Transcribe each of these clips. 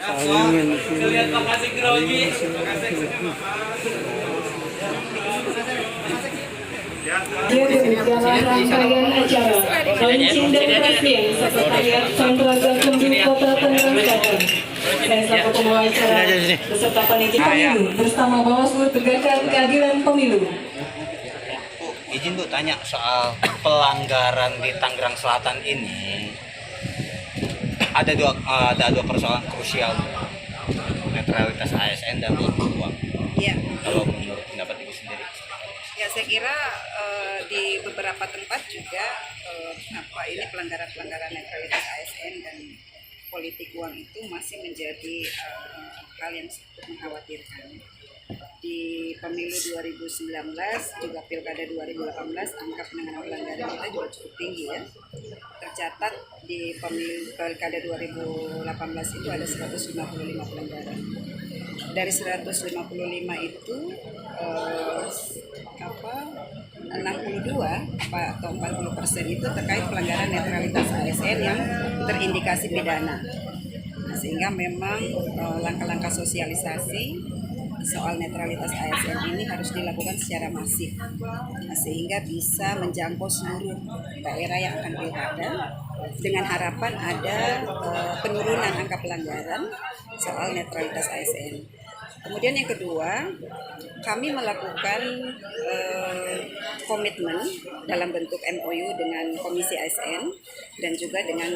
Kalian makasih grogi. Dalam rangkaian acara launching dan pasien Sekretariat Sentral Gakumdu Kota Tangerang Selatan. Saya selaku pembawa acara beserta panitia pemilu bersama Bawaslu Tegakkan Keadilan Pemilu. Izin tuh tanya soal pelanggaran di Tangerang Selatan ini. Ada dua persoalan krusial, netralitas ASN dan uang. Ya. Kalau menurut pendapat Ibu sendiri? Ya, saya kira di beberapa tempat juga pelanggaran netralitas ASN dan politik uang itu masih menjadi hal yang cukup mengkhawatirkan. Di pemilu 2019 juga pilkada 2018 angka penanganan pelanggaran kita juga cukup tinggi ya. Tercatat di pemilu pilkada 2018 itu ada 155 pelanggaran. Dari 155 itu 62 atau 40% itu terkait pelanggaran netralitas ASN yang terindikasi pidana. Nah, sehingga memang langkah-langkah sosialisasi soal netralitas ASN ini harus dilakukan secara masif, nah, sehingga bisa menjangkau seluruh daerah yang akan pilkada dengan harapan ada penurunan angka pelanggaran soal netralitas ASN. Kemudian yang kedua, kami melakukan komitmen dalam bentuk MOU dengan Komisi ASN dan juga dengan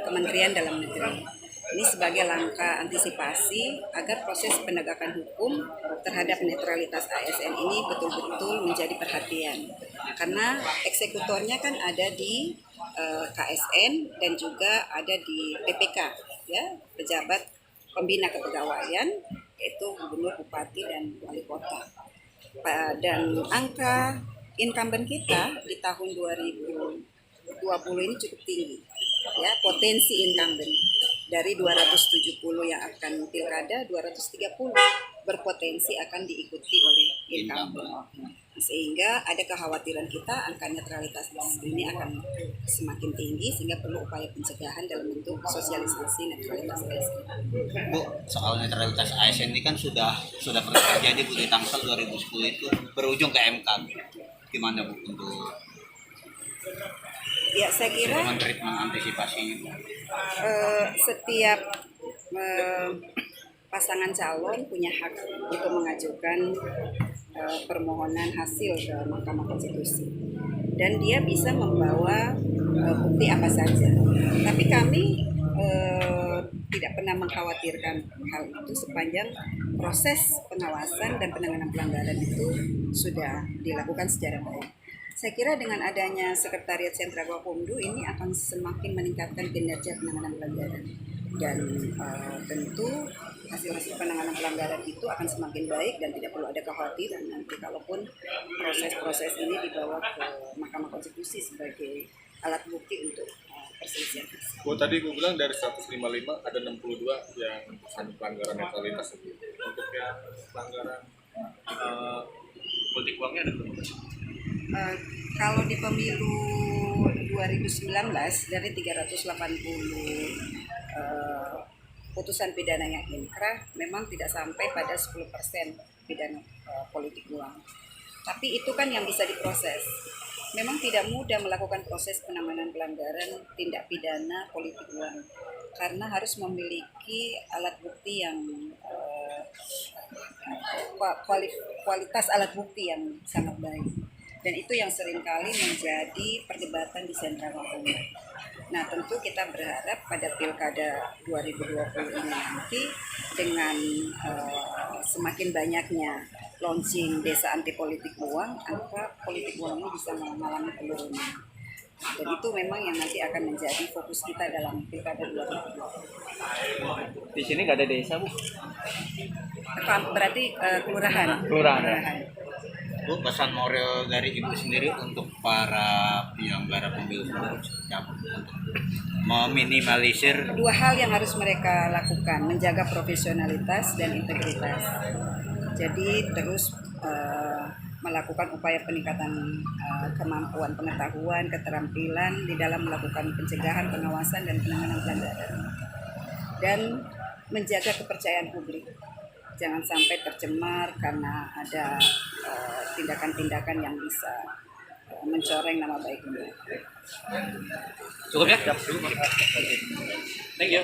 Kementerian Dalam Negeri. Ini sebagai langkah antisipasi agar proses penegakan hukum terhadap netralitas ASN ini betul-betul menjadi perhatian. Karena eksekutornya kan ada di KSN dan juga ada di PPK, ya, pejabat pembina kepegawaian, yaitu gubernur, bupati, dan wali kota. Dan angka incumbent kita di tahun 2020 ini cukup tinggi, ya, potensi incumbent dari 270 yang akan pilkada, 230 berpotensi akan diikuti oleh incumbent. Sehingga ada kekhawatiran kita angka netralitas ini akan semakin tinggi, sehingga perlu upaya pencegahan dalam bentuk sosialisasi netralitas ASN. Bu, soal netralitas ASN ini kan sudah pernah terjadi Bu di Tangsel 2010 itu berujung ke MK. Gimana Bu untuk ya, saya kira mengantisipasinya? Setiap pasangan calon punya hak untuk mengajukan permohonan hasil ke Mahkamah Konstitusi dan dia bisa membawa bukti apa saja. Tapi kami tidak pernah mengkhawatirkan hal itu sepanjang proses pengawasan dan penanganan pelanggaran itu sudah dilakukan secara baik. Saya kira dengan adanya Sekretariat Sentral Gakumdu ini akan semakin meningkatkan kinerja penanganan pelanggaran dan tentu hasil-hasil penanganan pelanggaran itu akan semakin baik dan tidak perlu ada kekhawatiran nanti kalaupun proses-proses ini dibawa ke Mahkamah Konstitusi sebagai alat bukti untuk perselisihan. Bu, tadi gue bilang dari 155 ada 62 yang pelanggaran netralitas. Untuk yang pelanggaran politik uangnya ada berapa? Kalau di pemilu 2019 dari 380 putusan pidana yang inkrah memang tidak sampai pada 10% pidana politik uang. Tapi itu kan yang bisa diproses. Memang tidak mudah melakukan proses penanganan pelanggaran tindak pidana politik uang karena harus memiliki alat bukti yang kualitas alat bukti yang sangat baik. Dan itu yang seringkali menjadi perdebatan di Sentral Gakumdu. Nah, tentu kita berharap pada Pilkada 2020 ini nanti dengan semakin banyaknya launching desa anti politik uang, angka politik uang ini bisa mengalami penurunan. Dan itu memang yang nanti akan menjadi fokus kita dalam Pilkada 2020. Di sini nggak ada desa, Bu? Berarti kelurahan. Bu, pesan moral dari Ibu sendiri untuk para penyelenggara pemilu seperti apa untuk meminimalisir dua hal yang harus mereka lakukan, menjaga profesionalitas dan integritas. Jadi terus melakukan upaya peningkatan kemampuan pengetahuan, keterampilan di dalam melakukan pencegahan, pengawasan dan penanganan pelanggaran. Dan menjaga kepercayaan publik. Jangan sampai tercemar karena ada tindakan-tindakan yang bisa mencoreng nama baik beliau. Cukup ya? Thank you.